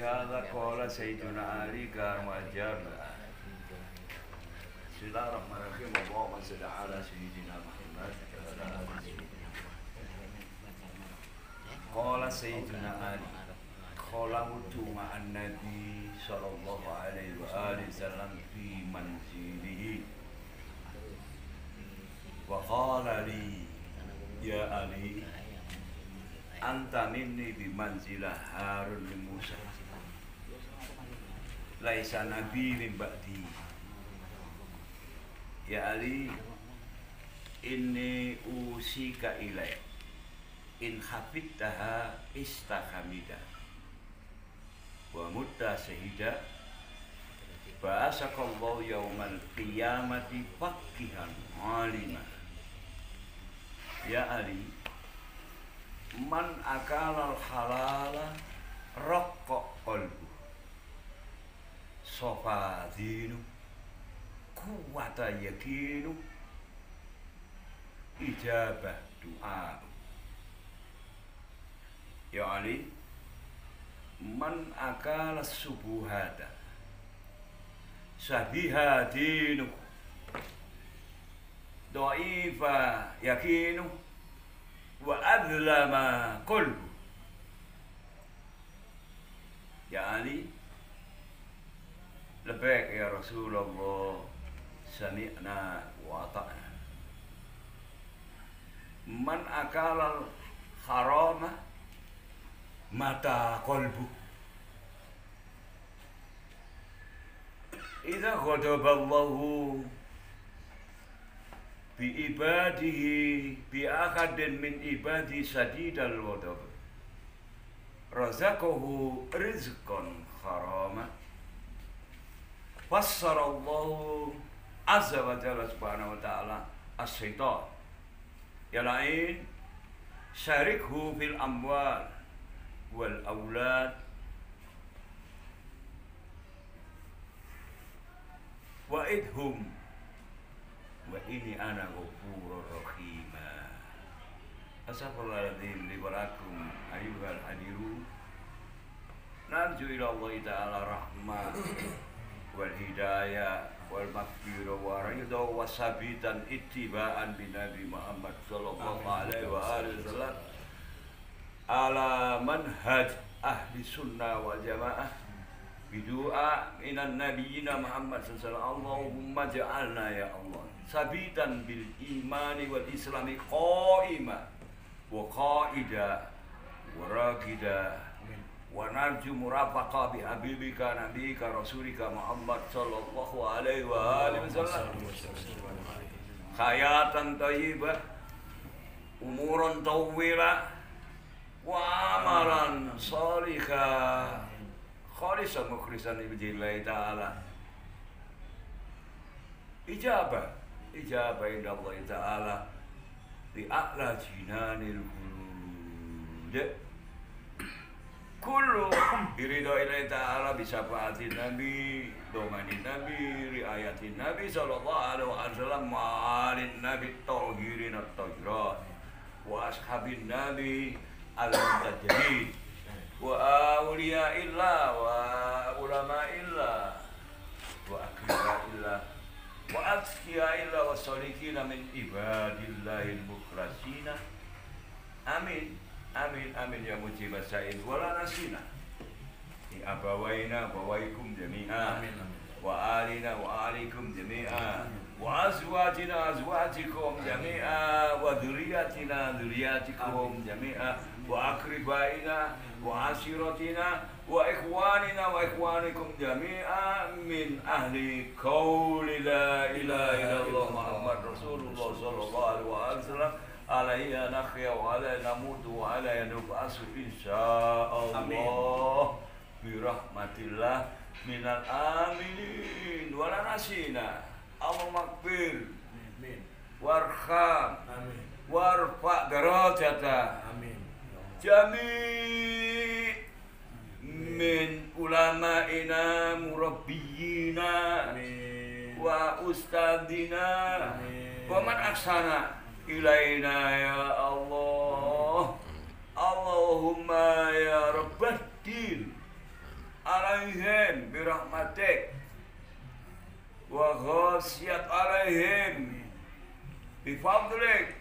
هذا قال سيدنا علي كان وأجاب. بسم الله الرحمن الرحيم. اللهم صل على سيدنا محمد وعلى آل سيدنا محمد. قال سيدنا علي خلوت مع النبي صلى الله عليه وآله وسلم في منزله وقال لي يا علي anta minni bimanzilah Harun bin Musa laisa nabi min ba'di. Ya Ali, inni usika ilai in hafidtaha istakhamida wa mutta sehida ba'asakallahu yawmal qiyamati faqihan alima. Ya Ali, man akalal halala rokok kolbu sofa dinu kuwata yakinu ijabah doa. Ya Ali, man akala subuhata sabiha dinu do'ifa yakinu wa adlama qalbu. Ya Ali, labbaik ya Rasulullah, sami'na wa ata'na. Man akala harama mata qalbu. Idza ghadaballahu bi ibadihi bi akadin min ibadi sadidal ghadab razaqahu rizqan harama. Fassarallahu azza wa jalla subhanahu wa ta'ala as-syaitan ya la'in syarikhu fil amwal wal aulad wa idhum wa ini ana ghafurur rahim. Astagfirullahaladzim li walakum ayyuhal hadirun. Narju ila Allah ta'ala rahmah wal hidayah wal maghfirah wa ridha wa sabitan ittiba'an bi Nabi Muhammad sallallahu alaihi wa alihi wasallam ala manhaj ahli sunnah wal jamaah bidu'a minan nabiyina Muhammad sallallahu alaihi wasallam. Allahumma ja'alna ya Allah sabitan bil imani wal islami qaima wa qaida wa raqida wa narju murafaqa bi habibika nabiyika rasulika Muhammad sallallahu alaihi wa alihi wasallam. Hayatan thayyibah umuran tawila wa amalan salihah khalisan mukhlisan lillahi ta'ala. Ijabah inda Allah ta'ala di a'la jinanil khulud kullu irido ilahi ta'ala bisafaatin nabi domanin nabi riayatin nabi sallallahu alaihi wasallam ma'alin nabi tahirin at-tahirat wa ashabin nabi al-mutajahid wa awliya illah wa ulama illah wa akhirat illah wa atqiya illa wa salikina min ibadillahil muklasina. Amin amin amin ya mujibas sa'il wala nasina. Ni abawaina bawaikum jami'a wa alina wa alikum jami'a wa azwajina azwajikum jami'a wa dhurriyyatina dhurriyyatikum jami'a wa aqribaina wa ashiratina wa ikhwanina wa ikhwanikum jami'an min ahli qawli la ilaha illallah Muhammad Rasulullah sallallahu alaihi wasallam alaiya nakhya wa alaiya namutu wa alaiya nub'asu insyaallah bi rahmatillah minal aminin wala nasina. Allahumma maghfir warham warfa' darajata jami' min ulama'ina murabbiyina wa ustadina wa man aksana ilaina ya Allah. Allahumma ya rabbaddin alaihim birahmatik wa ghasyat alaihim bifadlik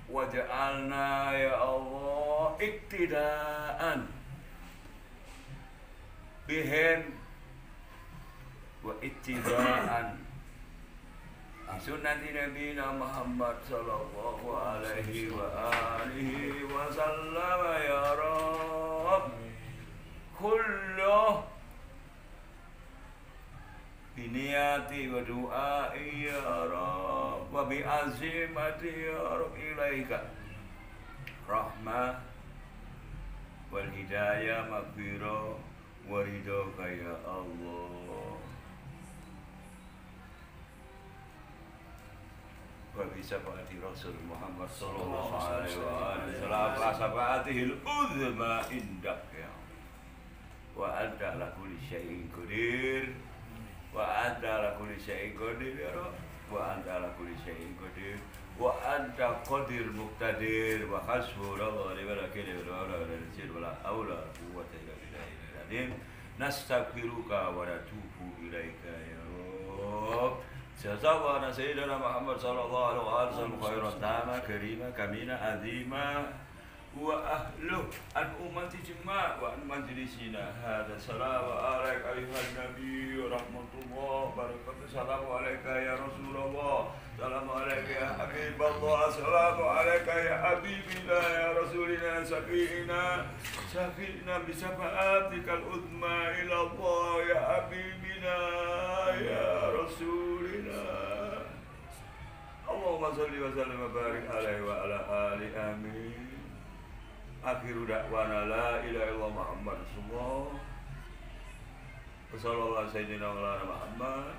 waj'alna ya Allah iktidaan bihim wa ittiba'an sunnati nabiyina Muhammad sallallahu alaihi wa alihi wa sallam ya Rabb kulluh biniyati wa du'ai ya Rabb wa bi'azimati ya Rabb ilaika rahmah wal hidayah maghfirah wa ridhaka ya Allah wa bi syafaati Rasul Muhammad sallallahu alaihi wasallam wa syafaatihil uzma indak ya wa anta ala kulli syai'in qadir wa anta ala kulli syai'in qadir ya Rabb wa anta ala kulli syai'in qadir wa anta qadir muqtadir wa hasbunallahu wa ni'mal wakeel wa la haula wa la quwwata illa billahi nastaghfiruka wa natubu ilaika ya Rabb Jazakallahu Sayyidina Muhammad sallallahu alaihi wasallam khairan tama karima kamina azima wa ahluh an ummati jima' wa an majlisina hadza salamu alaika ayuhan nabi rahmatullah barakatuh salamu alaika ya Rasulullah salamu alaika ya habiballah salamu alaika ya habibina ya rasulina syafi'ina bi syafa'atikal uzma ila Allah ya habibina ya rasulina Allahumma shalli wa sallim wa barik alaihi wa ala ali amin akhiru da'wana la ilaha illallah Muhammad rasulullah wa sallallahu sayyidina Muhammad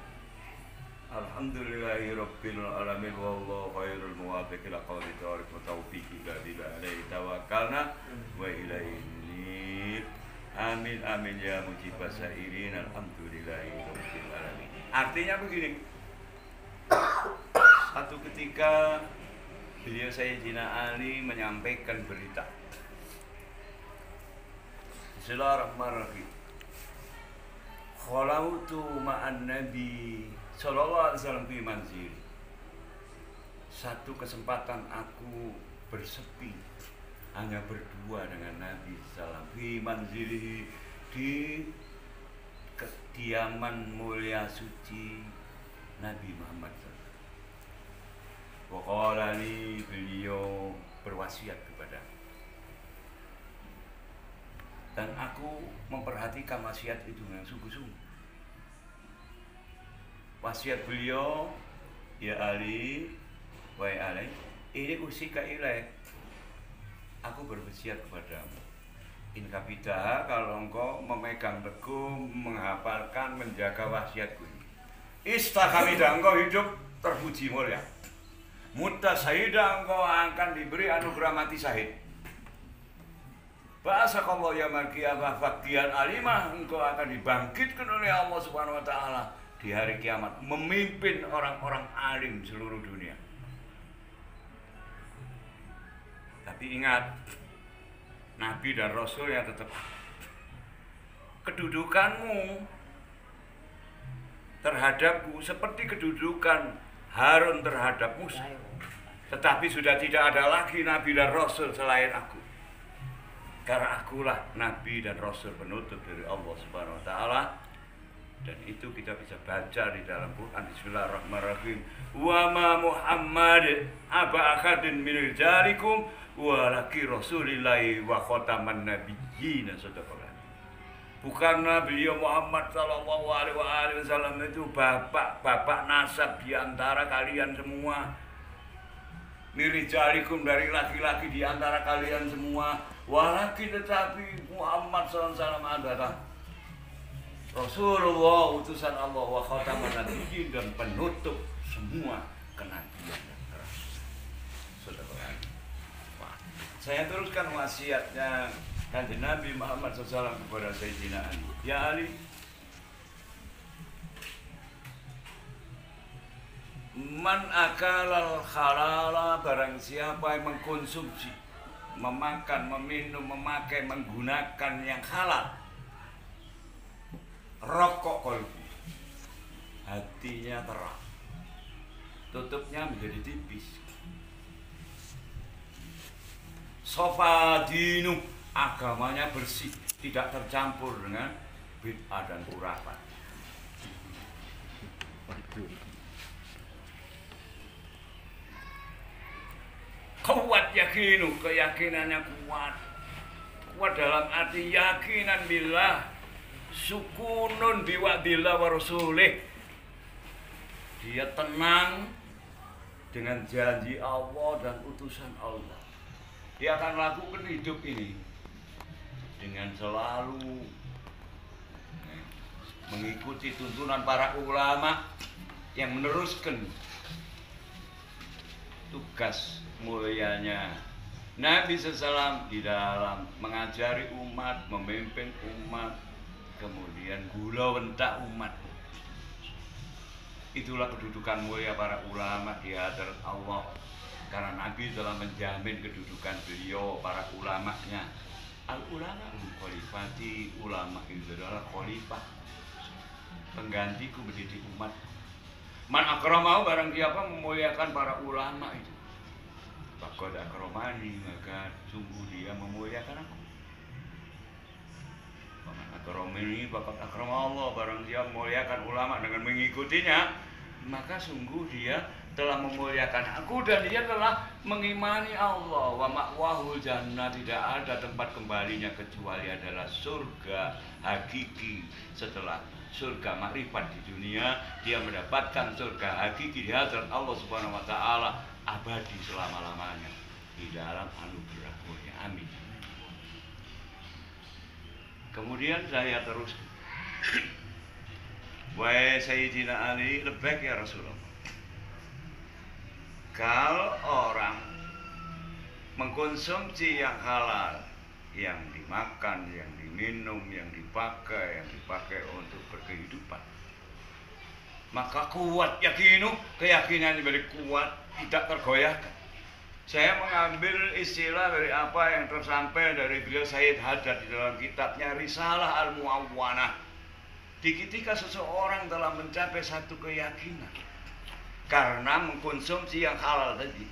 alhamdulillahi rabbil alamin wallahu khairul muwaffiq ila qawli tariq wa taufiqi bila alaihi tawakkalna wa ilaihi amin amin ya mujibas sairin alhamdulillahi rabbil alamin. Artinya begini, satu ketika beliau Sayyidina Ali menyampaikan berita Bismillahirrahmanirrahim. Khalautu ma'an Nabi sallallahu alaihi wasallam fi manzil. Satu kesempatan aku bersepi hanya berdua dengan Nabi sallallahu fi manzilihi di kediaman mulia suci Nabi Muhammad sallallahu. Wa qala li beliau berwasiat kepada dan aku memperhatikan wasiat itu dengan sungguh-sungguh. Wasiat beliau, ya Ali, wahai Ali, ini usika ilaik. Aku berwasiat kepadamu. In kapita, kalau engkau memegang teguh, menghafalkan, menjaga wasiatku ini. Istahamida, engkau hidup terpuji mulia. Mutasahida, engkau akan diberi anugerah mati syahid. Bahasa kalau yaumil qiyamah faktian alimah, engkau akan dibangkitkan oleh Allah Subhanahu wa taala di hari kiamat memimpin orang-orang alim seluruh dunia. Tapi ingat, Nabi dan Rasul yang tetap kedudukanmu terhadapku seperti kedudukan Harun terhadap Musa. Tetapi sudah tidak ada lagi Nabi dan Rasul selain aku. Karena akulah Nabi dan Rasul penutup dari Allah Subhanahu wa taala. Dan itu kita bisa baca di dalam Quran. Bismillahirrahmanirrahim. Wa ma Muhammad aba akadin min rijalikum walaki rasulillahi wa khataman nabiyyin. Bukanlah beliau Muhammad sallallahu alaihi wasallam itu bapak nasab di antara kalian semua. Mirijalikum dari laki-laki di antara kalian semua. Walakin tetapi Muhammad SAW adalah Rasulullah utusan Allah wa khataman nabiyyin dan penutup semua kenabian dan rasul. Saya teruskan wasiatnya Kanjeng Nabi Muhammad SAW kepada Sayyidina Ali. Ya Ali, man akalal halala, barang siapa yang mengkonsumsi, memakan, meminum, memakai, menggunakan yang halal. rokok kolbu, hatinya terang, tutupnya menjadi tipis. Sofa dinu, agamanya bersih, tidak tercampur dengan bid'ah dan khurafat. Kuat yakinu, keyakinannya kuat. Kuat dalam arti yakinan billah, sukunun biwa'dillah wa rasulih. Dia tenang dengan janji Allah dan utusan Allah. Dia akan lakukan hidup ini dengan selalu mengikuti tuntunan para ulama yang meneruskan tugas mulianya Nabi SAW di dalam mengajari umat, memimpin umat, kemudian gula wentak umat. Itulah kedudukan mulia para ulama di hadarat Allah, karena Nabi telah menjamin kedudukan beliau, para ulamanya. Al-ulama khalifati, ulama itu adalah khalifah, penggantiku mendidik umat. Man akramau, barang siapa memuliakan para ulama itu, faqad akramani, maka sungguh dia memuliakan aku. Man akramani faqad akrama Allah, barang siapa memuliakan ulama dengan mengikutinya, maka sungguh dia telah memuliakan aku dan dia telah mengimani Allah. Wa ma'wahul jannah, tidak ada tempat kembalinya kecuali adalah surga hakiki. Setelah surga makrifat di dunia, dia mendapatkan surga hakiki di hadarat Allah Subhanahu wa taala, abadi selama-lamanya di dalam anugerah-Nya. Amin. Kemudian saya terus, wahai Sayyidina Ali, lebih ya Rasulullah, kalau orang mengkonsumsi yang halal, yang dimakan, yang diminum, yang dipakai untuk berkehidupan, maka kuat yakinu, keyakinan yang lebih kuat, tidak tergoyahkan. Saya mengambil istilah dari apa yang tersampai dari beliau Sayyid Haddad di dalam kitabnya Risalah Al-Mu'awwanah. Ketika seseorang telah mencapai satu keyakinan karena mengkonsumsi yang halal tadi,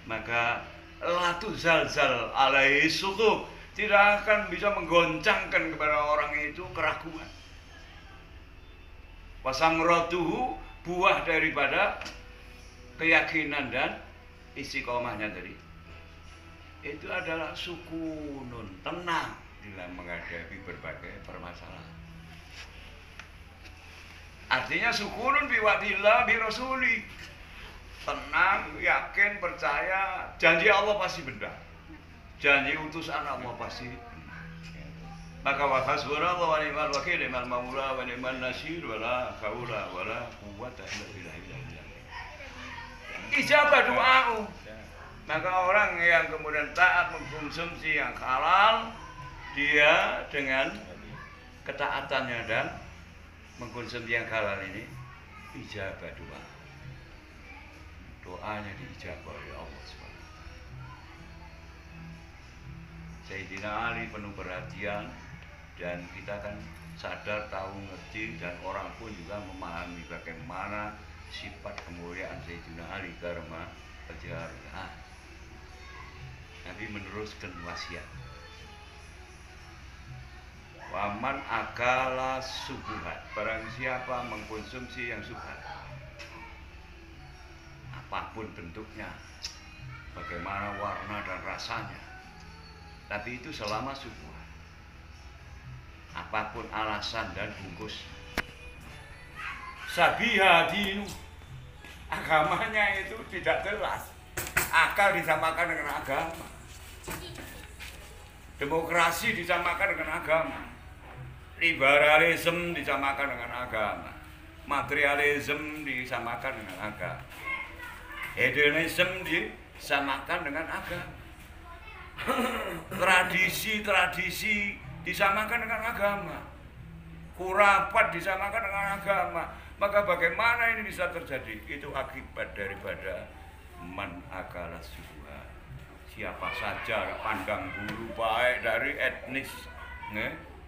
maka la tuzalzal alaihi suku, tidak akan bisa menggoncangkan kepada orang itu keraguan. Wasamratuhu, buah daripada keyakinan dan istiqomahnya tadi, itu adalah sukunun, tenang dalam menghadapi berbagai permasalahan. Artinya sukunun biwa'dillah bi rasuli, tenang, yakin, percaya janji Allah pasti benar, janji utusan Allah pasti benar. Maka wa hasbunallahu wa ni'mal wakil, ni'mal maula wa ni'man nasir, wala haula wala quwwata illa billah. Ijabah doa. Maka orang yang kemudian taat mengkonsumsi yang halal, dia dengan ketaatannya dan mengkonsumsi yang halal ini ijabah doa. Doanya diijabah oleh Allah SWT. Sayyidina Ali penuh perhatian, dan kita kan sadar, tahu, ngerti, dan orang pun juga memahami bagaimana sifat kemuliaan Sayyidina Ali karma al-jariyah. Nabi meneruskan wasiat. Waman akala subuhat, barang siapa mengkonsumsi yang subhat, apapun bentuknya, bagaimana warna dan rasanya, tapi itu selama subhat, apapun alasan dan bungkus. Sabiha dinu, agamanya itu tidak jelas, akal disamakan dengan agama, demokrasi disamakan dengan agama, liberalisme disamakan dengan agama, materialisme disamakan dengan agama, hedonisme disamakan dengan agama, tradisi disamakan dengan agama, khurafat disamakan dengan agama. Maka bagaimana ini bisa terjadi? Itu akibat daripada man akala subuhat. Siapa saja pandang bulu baik dari etnis,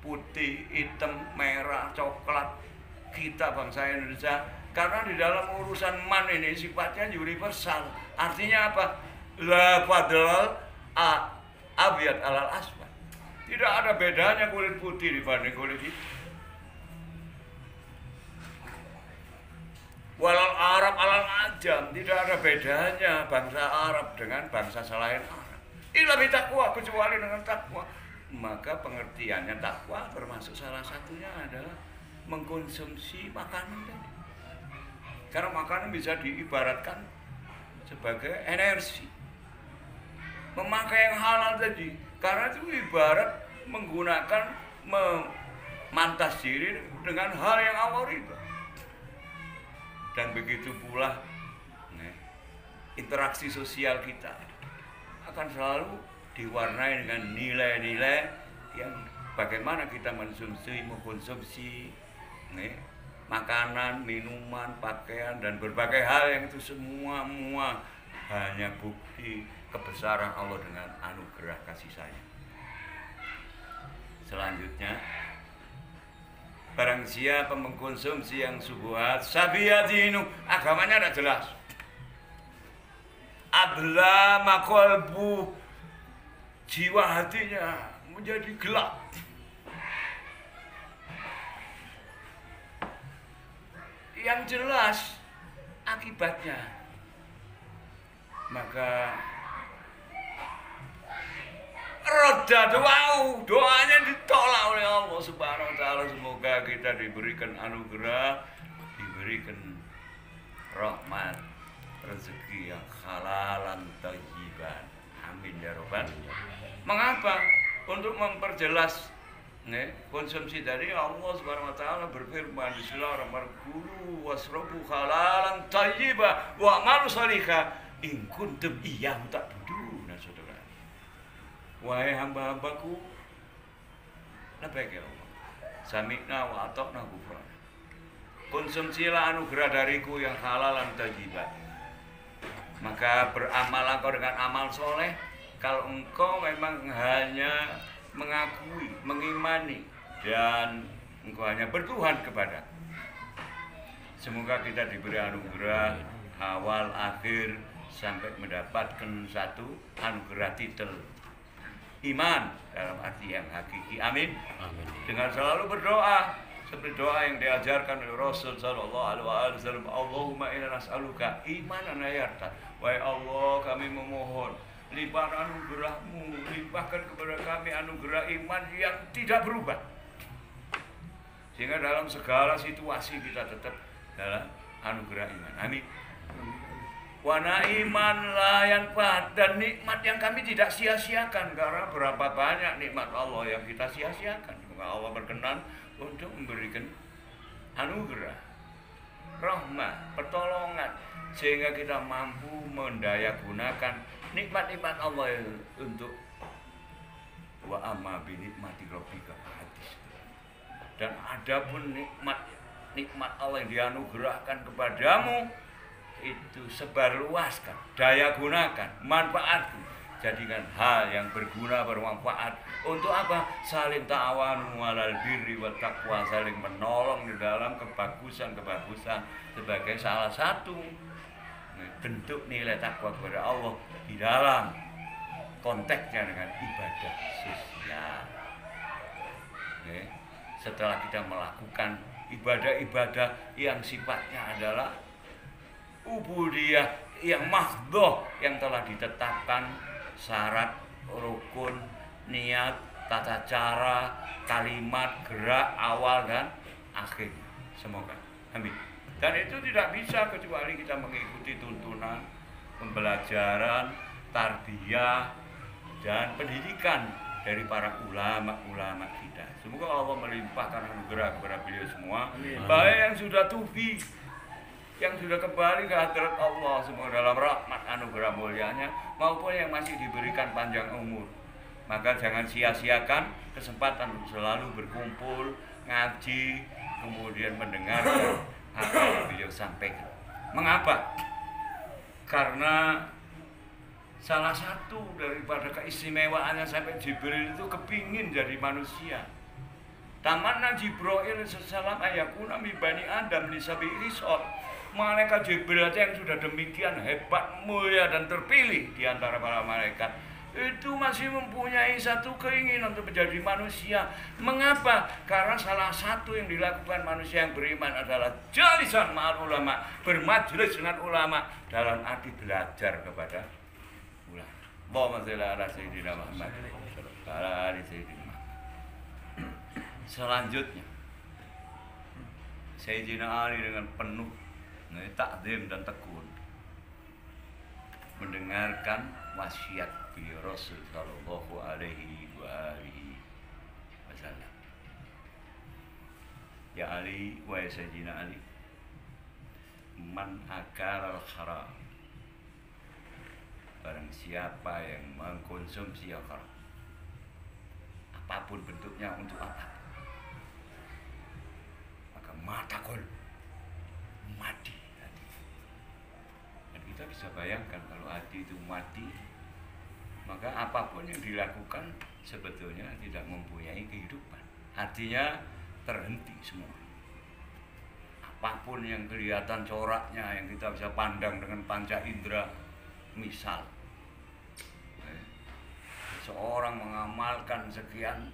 putih, hitam, merah, coklat. Kita bangsa Indonesia, karena di dalam urusan man ini sifatnya universal. Artinya apa? La fadlal abyad alal aswad. Tidak ada bedanya kulit putih dibanding kulit hitam. Walal Arab alal ajam, tidak ada bedanya bangsa Arab dengan bangsa selain Arab. Illa bitakwa, kecuali dengan takwa. Maka pengertiannya takwa termasuk salah satunya adalah mengkonsumsi makanan tadi. Karena makanan bisa diibaratkan sebagai energi. Memakai yang halal tadi, karena itu ibarat menggunakan memantas diri dengan hal yang awal riba. Dan begitu pula interaksi sosial kita akan selalu diwarnai dengan nilai-nilai yang bagaimana kita mengkonsumsi makanan, minuman, pakaian, dan berbagai hal yang itu semua hanya bukti kebesaran Allah dengan anugerah kasih sayang. Selanjutnya, barang siapa mengkonsumsi yang syubhat, sabiyadinu, agamanya tidak jelas. Adla makolbu, jiwa hatinya menjadi gelap. Yang jelas akibatnya, maka roda doanya ditolak oleh Allah Subhanahu wa taala. Semoga kita diberikan anugerah, diberikan rahmat, rezeki yang halalan thayyiban. Amin ya rabbal alamin. Mengapa? Untuk memperjelas konsumsi dari Allah Subhanahu wa taala berfirman, bismillahirrahmanirrahim, kulu wasrabu halalan thayyiban wa amalu shalihah in kuntum iyyahu ta'budun. Saudara, wahai hamba-hambaku, labbaik ya Allah, sami'na wa ata'na ghufrana, konsumsilah anugerah dariku yang halalan thayyiban. Maka beramal engkau dengan amal soleh. Kalau engkau memang hanya mengakui, mengimani, dan engkau hanya bertuhan kepada. Semoga kita diberi anugerah awal akhir sampai mendapatkan satu anugerah titel iman dalam arti yang hakiki. Amin. Amin. Dengan selalu berdoa seperti doa yang diajarkan oleh Rasul sallallahu alaihi wasallam, Allahumma inna nas'aluka imanan la yartad. Wahai Allah, kami memohon limpah anugerah-Mu, limpahkan kepada kami anugerah iman yang tidak berubah, sehingga dalam segala situasi kita tetap dalam anugerah iman. Amin. Wa na'iman la yanfad, dan nikmat yang kami tidak sia-siakan, karena berapa banyak nikmat Allah yang kita sia-siakan. Semoga Allah berkenan untuk memberikan anugerah, rahmat, pertolongan, sehingga kita mampu mendayagunakan nikmat-nikmat Allah untuk wa amma bi nikmati rabbika hadis. Dan adapun nikmat Allah yang dianugerahkan kepadamu itu sebarluaskan, daya gunakan, manfaatkan, jadikan hal yang berguna, bermanfaat. Untuk apa? Saling ta'awanu 'alal birri wat taqwa, saling menolong di dalam kebagusan-kebagusan sebagai salah satu bentuk nilai takwa kepada Allah di dalam konteksnya dengan ibadah sosial. Setelah kita melakukan ibadah-ibadah yang sifatnya adalah ubudiyah yang mahdhah, yang telah ditetapkan syarat, rukun, niat, tata cara, kalimat, gerak, awal dan akhir. Semoga. Amin. Dan itu tidak bisa kecuali kita mengikuti tuntunan pembelajaran, tarbiyah, dan pendidikan dari para ulama-ulama kita. Semoga Allah melimpahkan anugerah kepada beliau semua. Baik yang sudah tufi, yang sudah kembali ke hadirat Allah, semoga dalam rahmat anugerah mulianya, maupun yang masih diberikan panjang umur. Maka jangan sia-siakan kesempatan untuk selalu berkumpul, ngaji, kemudian mendengar apa yang beliau sampaikan. Mengapa? Karena salah satu daripada keistimewaannya sampai Jibril itu kepingin jadi manusia. Tamanna Jibril salam ayakuna mi bani Adam li sabi risol. Malaikat Jibril aja yang sudah demikian hebat, mulia dan terpilih di antara para malaikat, itu masih mempunyai satu keinginan untuk menjadi manusia. Mengapa? Karena salah satu yang dilakukan manusia yang beriman adalah jalisan ma'al ulama, bermajelis dengan ulama dalam arti belajar kepada ulama. Allahumma sholli ala sayyidina Muhammad ala ali sayyidina Muhammad. Selanjutnya Sayyidina Ali dengan penuh takzim dan tekun mendengarkan wasiat beliau Rasul sallallahu alaihi wasallam. Ya Ali, wahai Sayyidina Ali, man akal haram, barang siapa yang mengkonsumsi yang haram, apapun bentuknya, untuk apa, maka mata kol mati hati. Dan kita bisa bayangkan kalau hati itu mati, maka apapun yang dilakukan sebetulnya tidak mempunyai kehidupan. Hatinya terhenti semua. Apapun yang kelihatan coraknya, yang kita bisa pandang dengan panca indera, misal seorang mengamalkan sekian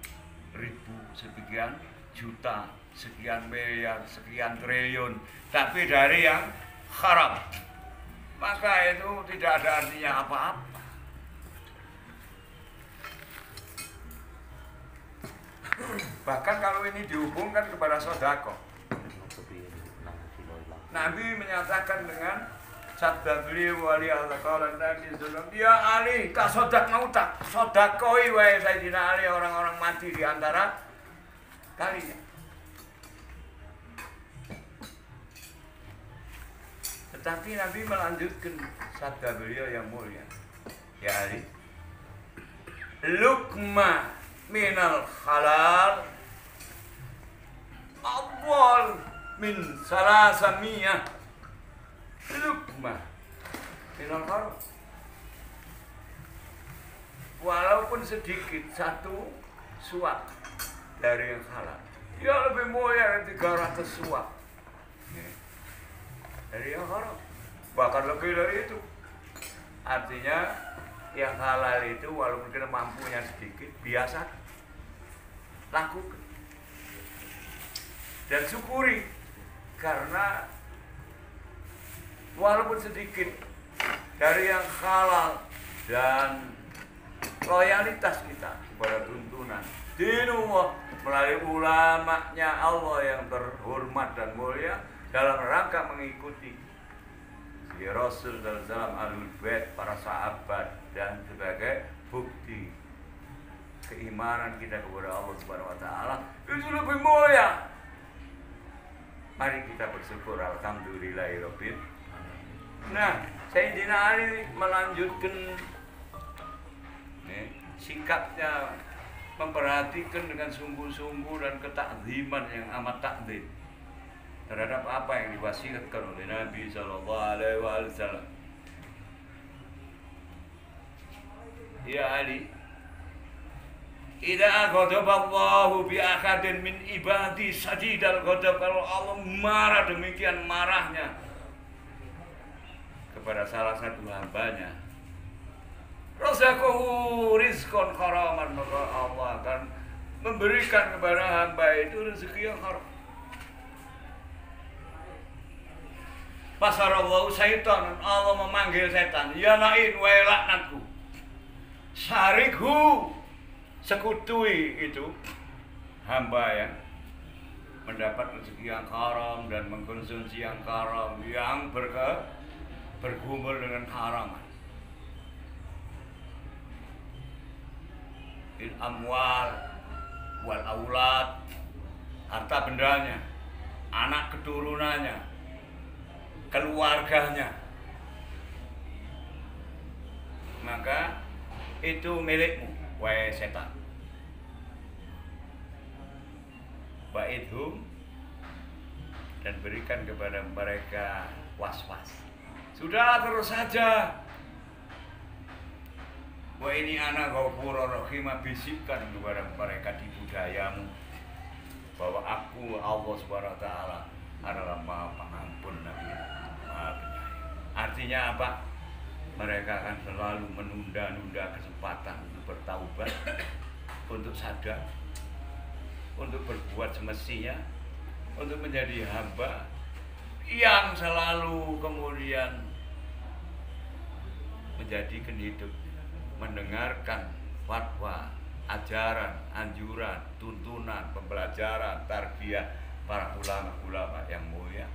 ribu, sekian juta, sekian miliar, sekian triliun, tapi dari yang haram, maka itu tidak ada artinya apa-apa. Bahkan kalau ini dihubungkan kepada sodako, Nabi menyatakan dengan sabda beliau wali Allah qala Nabi sallallahu ya Ali kasodak mautak, sodakoi wahai Sayyidina Ali orang-orang mati di antara kalian. Tetapi Nabi melanjutkan sabda beliau yang mulia, ya Ali, lukma minal halal awal min salasamiyah lukma minal halal, walaupun sedikit satu suap dari yang halal, dia lebih mulia dari 300 suap dari yang haram, bahkan lebih dari itu. Artinya yang halal itu walaupun kita mampunya sedikit, biasa lakukan dan syukuri, karena walaupun sedikit dari yang halal dan loyalitas kita kepada tuntunan dinullah melalui ulamanya Allah yang terhormat dan mulia dalam rangka mengikuti si Rasul dalam Ahlul Bait, para sahabat, dan sebagai bukti keimanan kita kepada Allah Subhanahu wa taala, itu lebih mulia. Mari kita bersyukur, alhamdulillahirabbil. Nah, Sayyidina Ali melanjutkan sikapnya, memperhatikan dengan sungguh-sungguh dan ketakziman yang amat takzim terhadap apa yang diwasiatkan oleh Nabi sallallahu alaihi wasallam. Ya Ali, idza ghadaballahu bi akadin min ibadi sajidal ghadab, kalau Allah marah demikian marahnya kepada salah satu hambanya, razaqahu rizqan haraman, maka Allah akan memberikan kepada hamba itu rezeki yang haram. Pasarallahu syaitan, Allah memanggil setan, ya lain wa laknatku, syarikhu, sekutui itu hamba yang mendapat rezeki yang haram dan mengkonsumsi yang haram, yang bergumul dengan haraman. Il amwal wal aulad, harta bendanya, anak keturunannya, keluarganya, maka itu milikmu wahai setan. Ba'idhum, dan berikan kepada mereka was-was. Sudah, terus saja. Wah, ini anak Ghafurur Rahim, bisikkan kepada mereka di budayamu sungguh Allah Subhanahu wa taala adalah Maha Pengampun lagi Maha Penyayang. Artinya apa? Mereka akan selalu menunda-nunda kesempatan untuk bertaubat, untuk sadar, untuk berbuat semestinya, untuk menjadi hamba yang selalu kemudian menjadikan hidup, mendengarkan fatwa, ajaran, anjuran, tuntunan, pembelajaran, tarbiyah para ulama-ulama yang mulia.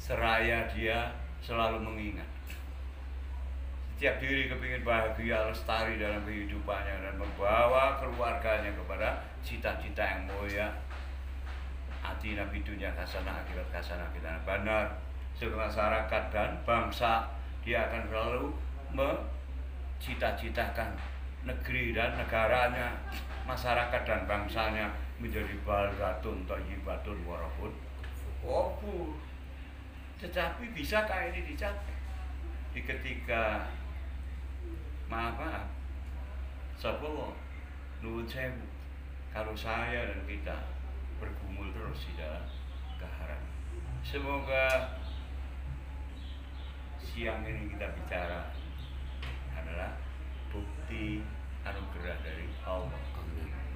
Seraya dia selalu mengingat setiap diri kepingin bahagia, lestari dalam kehidupannya dan membawa keluarganya kepada cita-cita yang mulia. Atina bidunya hasanah akhirat hasanah kita benar. Masyarakat dan bangsa dia akan selalu mencita-citakan negeri dan negaranya, masyarakat dan bangsanya menjadi baldatun thayyibatun wa rabbun ghafur. Tetapi bisakah ini dicapai di ketika maaf sapa nuwun sewu kalau saya dan kita bergumul terus di dalam keharam. Semoga siang ini kita bicara adalah bukti anugerah dari Allah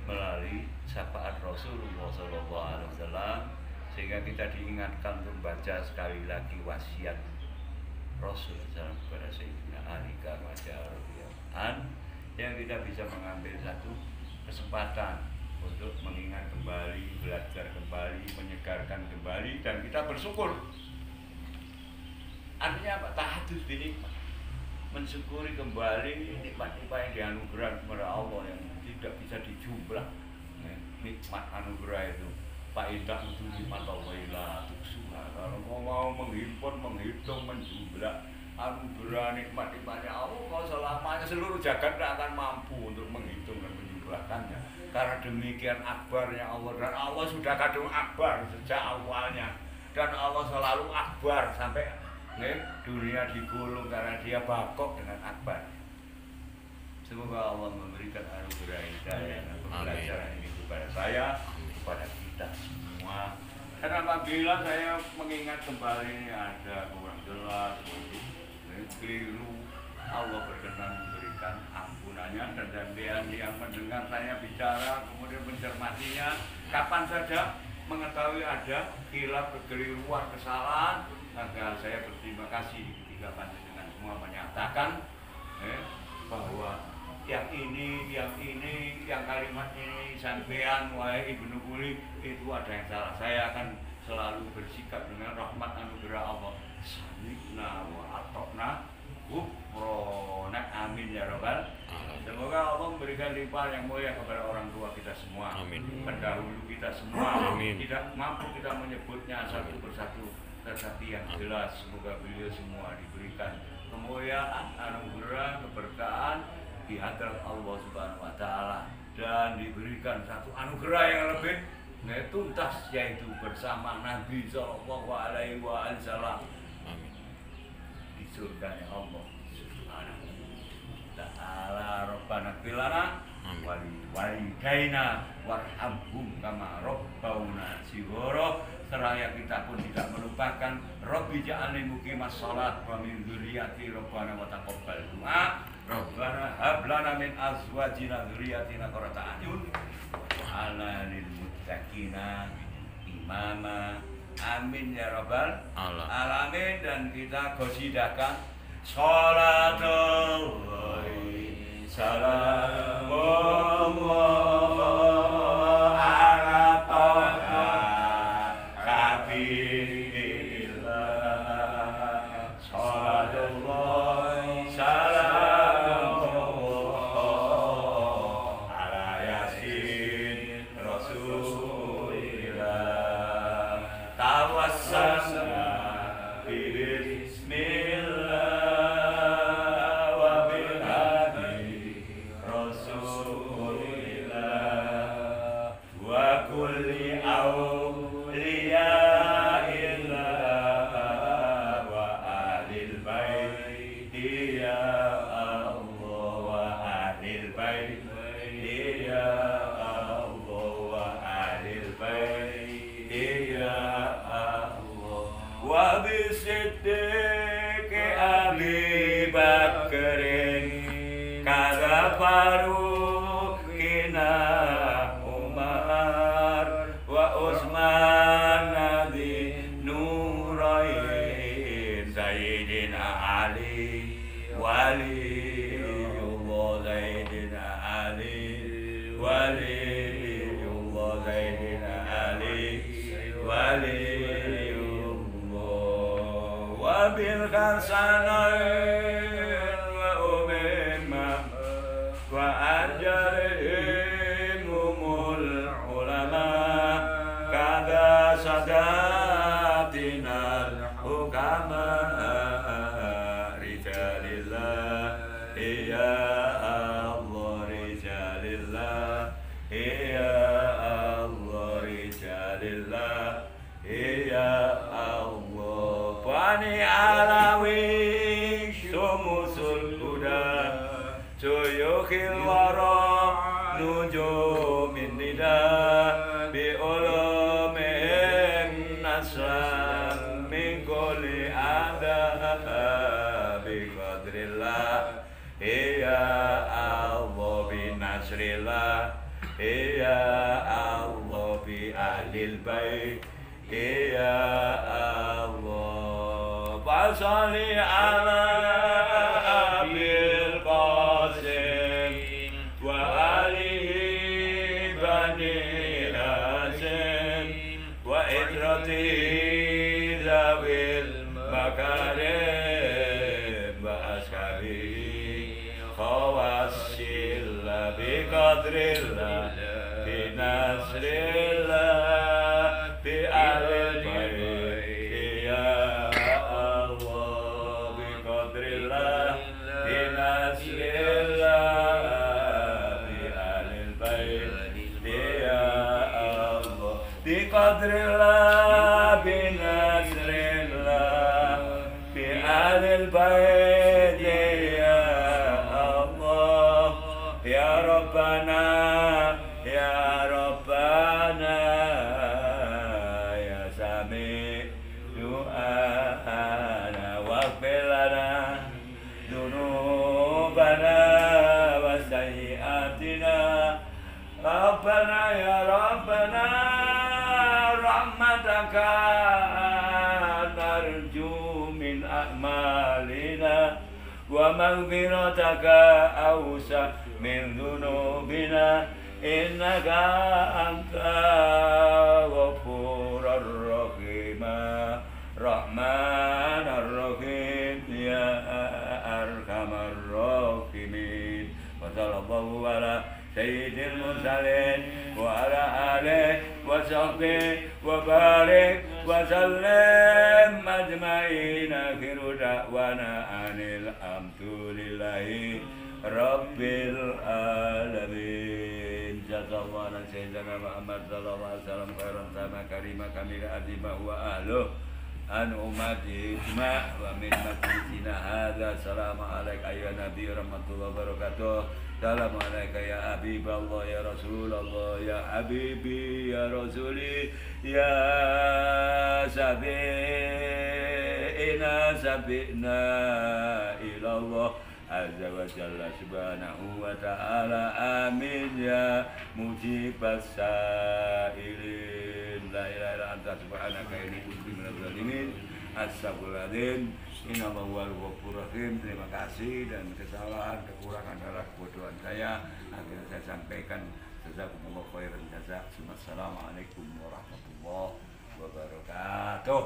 melalui syafaat Rasulullah SAW, sehingga kita diingatkan untuk membaca sekali lagi wasiat Rasul SAW kepada Sayyidina Ali yang kita bisa mengambil satu kesempatan untuk mengingat kembali, belajar kembali, menyegarkan kembali, dan kita bersyukur. Artinya apa? Tahadus binikmat, mensyukuri kembali nikmat-nikmat yang dianugerah kepada Allah yang tidak bisa dijumlah. Nikmat anugerah itu Pak Indah itu nikmat Allah kalau mau menghimpun, menghitung, menjumlah anugerah nikmat-nikmatnya Allah, kalau selamanya seluruh jagat tidak akan mampu untuk menghitung dan menjumlahkannya. Karena demikian akbarnya Allah, dan Allah sudah kadung akbar sejak awalnya, dan Allah selalu akbar sampai dunia digulung karena dia bakok dengan akbar. Semoga Allah memberikan anugerah hidayah dan pembelajaran ini kepada saya, kepada kita semua. Dan apabila saya mengingat kembali ada kurang jelas, keliru, Allah berkenan memberikan ampunannya, dan sampean yang mendengar saya bicara kemudian mencermatinya, kapan saja mengetahui ada khilaf, kekeliruan, kesalahan, maka saya berterima kasih ketika panjenengan semua menyatakan bahwa yang ini, yang kalimat ini sampean wahai Ibnu Kuli itu ada yang salah. Saya akan selalu bersikap dengan rahmat anugerah Allah. Sami'na wa ata'na ghufranak, amin ya rabbal. Semoga Allah memberikan limpahan yang mulia kepada orang tua kita semua, amin. Pendahulu kita semua. Amin. Tidak mampu kita menyebutnya satu persatu, tetapi yang jelas semoga beliau semua diberikan kemuliaan, anugerah, keberkahan di hadrat Allah Subhanahu wa taala, dan diberikan satu anugerah yang lebih tuntas, yaitu bersama Nabi sallallahu alaihi wasallam di surganya Allah Subhanahu wa taala. Rabbana fil lana wa walidaina warhamhum kama rabbauna shighara. Seraya kita pun tidak melupakan Rabbi ja'alni muqimas shalat wa min dzurriyyati rabbana wa taqabbal du'a. Rabbana hab lana min azwajina dzurriyyatina qurrata a'yun waj'alna lil muttaqina imama. Amin ya rabbal alamin. Dan kita qasidakan sholatullahi salamullah ala taha kabirillah. Sholatullahi salamullah ala yasin rasulillah. Tawassalna bismillah wa bil hadi rasulillah. waliyullah Sayyidina Ali waliyullah wa bil hasanain wa umma wa ajarihimul ulama kada sadatinal hukama rijalillah ya Allah rijalillah ya Allah rijalillah ya Allah Bani Alawi sumusul huda suyukhil wara nujumin nida bi ulumin nasam min kulli adab bi qadrillah ya Allah bi nasrillah ya Allah bi ahlil bait ya Allah fasalli ala abil qasim wa alihi bani hasim wa idrati zawil makarim wa ashabihi khawasil bi qadrillah bi nasrillah bi ahlil bait ya Allah bi qadrillah bi nasrillah bi ahlil bait ya Allah bi qadrillah bi nasrillah bi ahlil bait ya Allah ya Rabbana ya Rabbana ya Sami du'ana waghfir lana dzunubana wa sayyi'atina Rabbana ya Rabbana rahmataka narju min a'malina wa maghfirataka awsa min dhunubina innaka anta ghafurur rahim rahmanur rahim ya arhamar rahimin wa sallallahu ala sayyidil mursalin wa ala alihi wa sahbihi wa barik wa sallim ajma'in akhiru da'wana anil hamdulillahi rabbil alamin jazakallahu an sayyidina Muhammad sallallahu alaihi wasallam khairan sama karima kamil azima wa ahluh an umati ijma' wa min majlisina hadza assalamu alayka ya nabi rahmatullahi wabarakatuh assalamu alayka ya habiballah ya rasulullah ya habibi ya rasuli ya sabi'na ilallah azza wa jalla subhanahu wa ta'ala amin ya mujibas sa'ilin la ilaha illa anta subhanaka inni kuntu minadz zalimin astagfirullahaladzim innallaha huwal ghafurur rahim. Terima kasih dan kesalahan kekurangan adalah kebodohan saya akhirnya saya sampaikan jazakumullahu khairan jazak. Assalamualaikum warahmatullahi wabarakatuh.